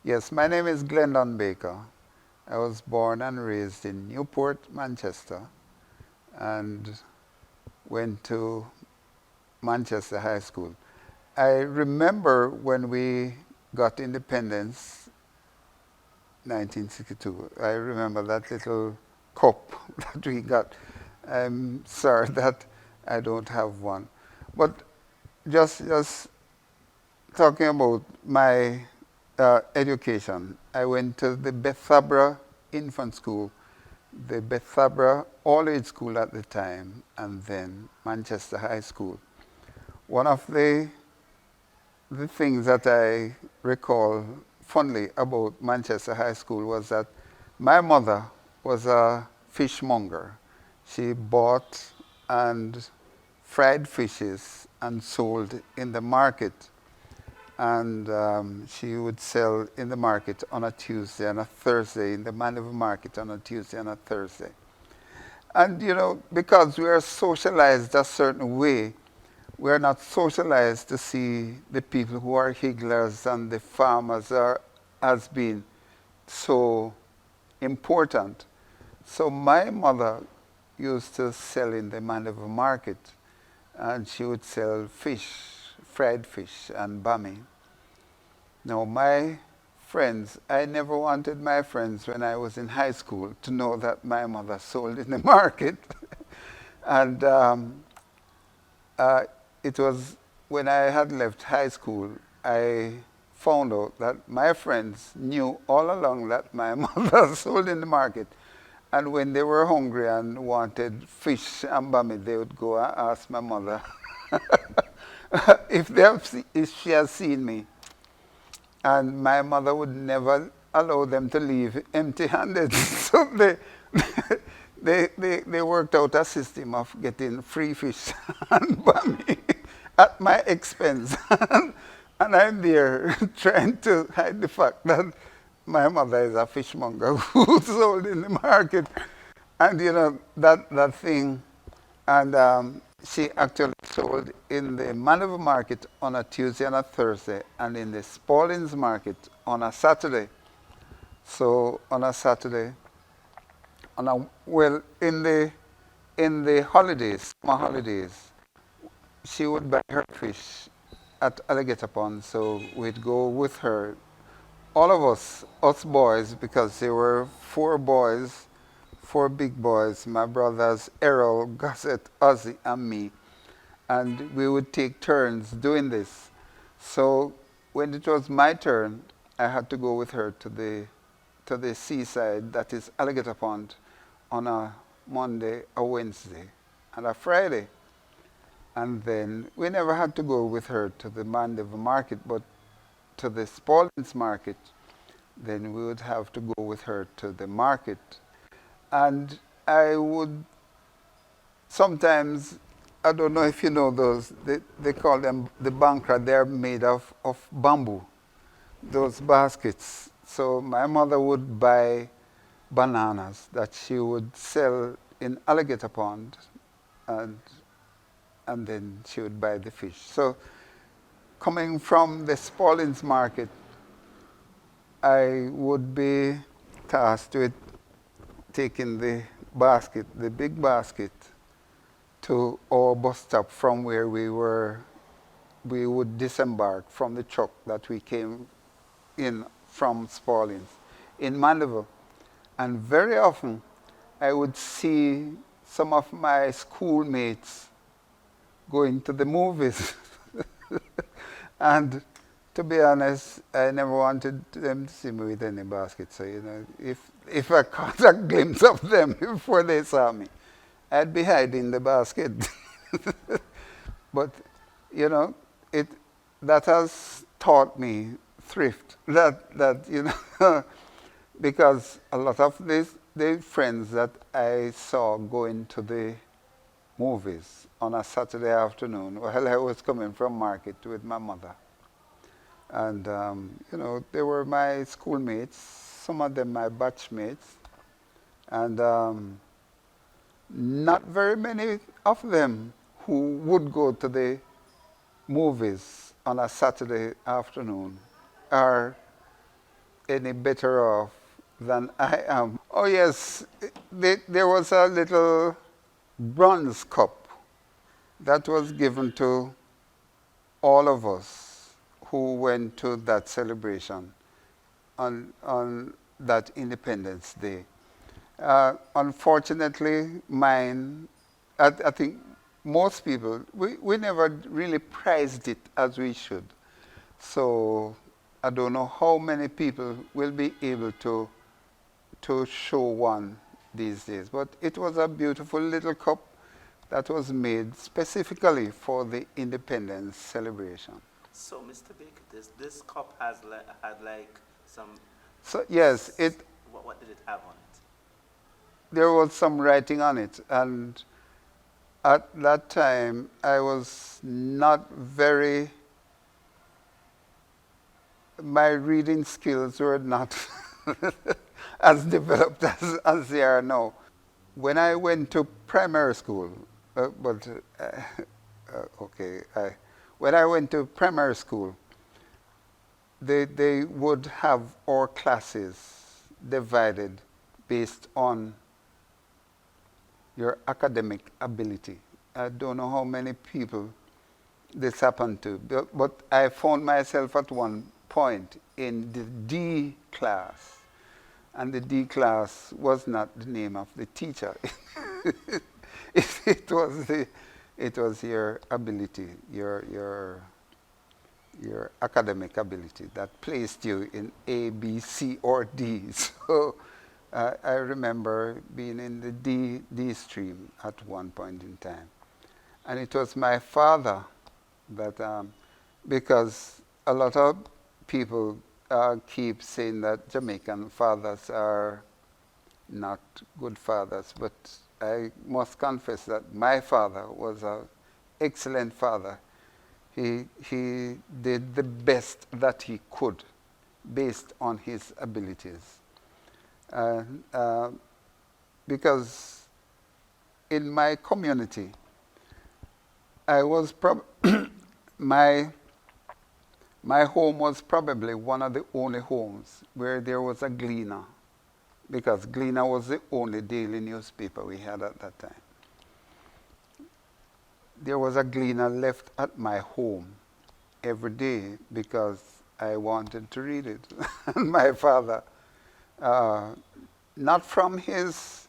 Yes, my name is Glendon Baker. I was born and raised in Newport, Manchester, and went to Manchester High School. I remember when we got independence, 1962. I remember that little cup that we got. I'm sorry that I don't have one. But just talking about my education, I went to the Bethabra Infant School, the Bethabra All Age School at the time, and then Manchester High School. One of the things that I recall fondly about Manchester High School was that my mother was a fishmonger. She bought and fried fishes and sold in the market, and she would sell in the market on a Tuesday and a Thursday, in the Mandeville market on a Tuesday and a Thursday. And because we are socialized a certain way, we are not socialized to see the people who are higglers and the farmers are as being so important. So my mother used to sell in the Mandeville market, and she would sell fish, fried fish and bami. Now, my friends, I never wanted my friends when I was in high school to know that my mother sold in the market. and uh, it was when I had left high school, I found out that my friends knew all along that my mother sold in the market. And when they were hungry and wanted fish and bami, they would go and ask my mother if she has seen me. And my mother would never allow them to leave empty-handed. So they worked out a system of getting free fish and bami at my expense. And I'm there trying to hide the fact that my mother is a fishmonger who sold in the market. And that thing, and she actually sold in the Mandeville market on a Tuesday and a Thursday, and in the Spalding's market on a Saturday. So on a Saturday, in the holidays, summer holidays, she would buy her fish at Alligator Pond. So we'd go with her, all of us boys, because there were four boys, four big boys, my brothers Errol, Gossett, Ozzy, and me. And we would take turns doing this. So when it was my turn, I had to go with her to the seaside, that is Alligator Pond, on a Monday, a Wednesday, and a Friday. And then we never had to go with her to the Mandeville market, but to the Spalding's market, then we would have to go with her to the market. And I would sometimes, I don't know if you know those, they call them the bankra, they're made of bamboo, those baskets. So my mother would buy bananas that she would sell in Alligator Pond, and, and then she would buy the fish. So coming from the Spalding's market, I would be tasked with taking the basket, the big basket, to our bus stop from where we would disembark from the truck that we came in from Spalding's in Mandeville. And very often I would see some of my schoolmates going to the movies. And to be honest, I never wanted them to see me with any basket. So, if I caught a glimpse of them before they saw me, I'd be hiding the basket. But, you know, it that has taught me thrift. Because a lot of the friends that I saw going to the movies on a Saturday afternoon while I was coming from market with my mother. And, they were my schoolmates, some of them my batchmates, and not very many of them who would go to the movies on a Saturday afternoon are any better off than I am. Oh, yes, there was a little bronze cup that was given to all of us who went to that celebration on that Independence Day. Unfortunately, mine, I think most people, we never really prized it as we should. So I don't know how many people will be able to show one these days. But it was a beautiful little cup that was made specifically for the independence celebration. So, Mr. Baker, this cup has had like some. So yes, What did it have on it? there was some writing on it, and at that time I was not very, my reading skills were not as developed as they are now. When I went to primary school, but okay, when I went to primary school, they would have our classes divided based on your academic ability. I don't know how many people this happened to, but I found myself at one point in the D class, and the D class was not the name of the teacher. it was it was your ability, your academic ability that placed you in A, B, C, or D. So I remember being in the D stream at one point in time. And it was my father that, because a lot of people keep saying that Jamaican fathers are not good fathers, but I must confess that my father was an excellent father. He did the best that he could based on his abilities. Uh, because in my community, I was my my home was probably one of the only homes where there was a Gleaner, because Gleaner was the only daily newspaper we had at that time. There was a Gleaner left at my home every day because I wanted to read it. And my father, uh, not from his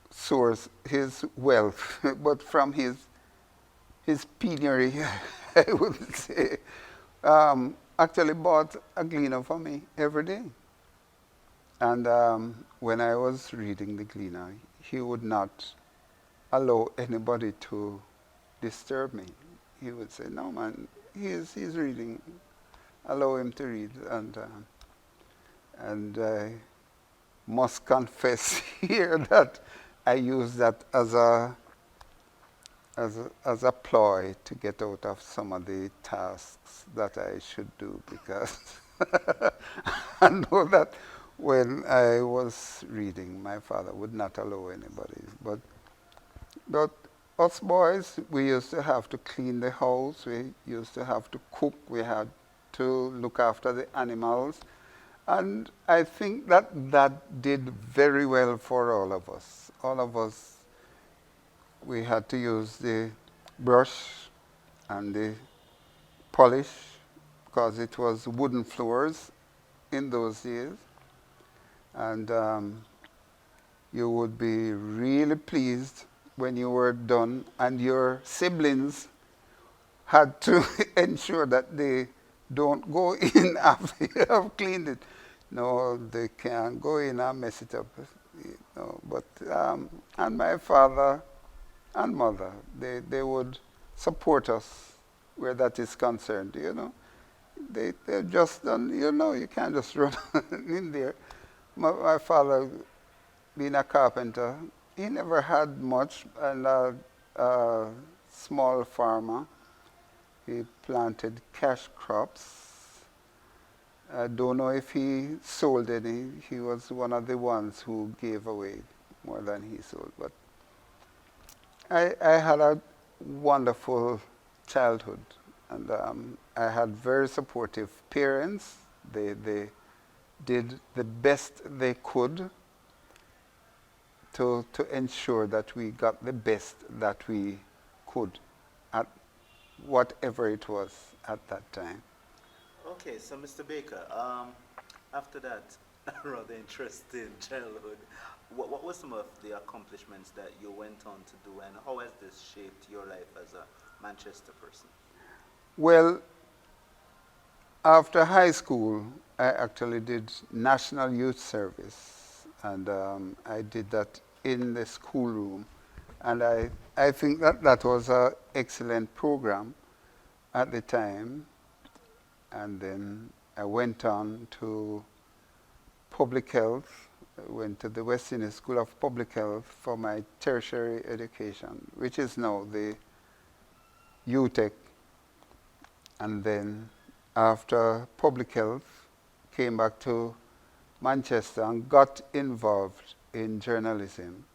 source, his wealth, but from his penury, I would say, actually bought a Gleaner for me every day. And when I was reading the Gleaner, he would not allow anybody to disturb me. He would say, "No, man, he's reading. Allow him to read." And I must confess here that I use that as a ploy to get out of some of the tasks that I should do, because I know that when I was reading, my father would not allow anybody. But us boys, we used to have to clean the house, we used to have to cook, we had to look after the animals. And I think that that did very well for all of us. All of us, we had to use the brush and the polish, because it was wooden floors in those days. And you would be really pleased when you were done, and your siblings had to ensure that they don't go in after you have cleaned it. No, they can't go in and mess it up. But and my father and mother, they would support us where that is concerned. They just done. You can't just run in there. My father, being a carpenter, he never had much, and a small farmer. He planted cash crops. I don't know if he sold any. He was one of the ones who gave away more than he sold. But I had a wonderful childhood. And I had very supportive parents. They did the best they could to ensure that we got the best that we could at whatever it was at that time. Okay, so Mr. Baker, after that rather interesting childhood, what were some of the accomplishments that you went on to do, and how has this shaped your life as a Manchester person? Well, after high school, I actually did National Youth Service, and I did that in the schoolroom. And I think that that was an excellent program at the time. And then I went on to public health. I went to the West Indies School of Public Health for my tertiary education, which is now the UTech. And then after public health, came back to Manchester and got involved in journalism.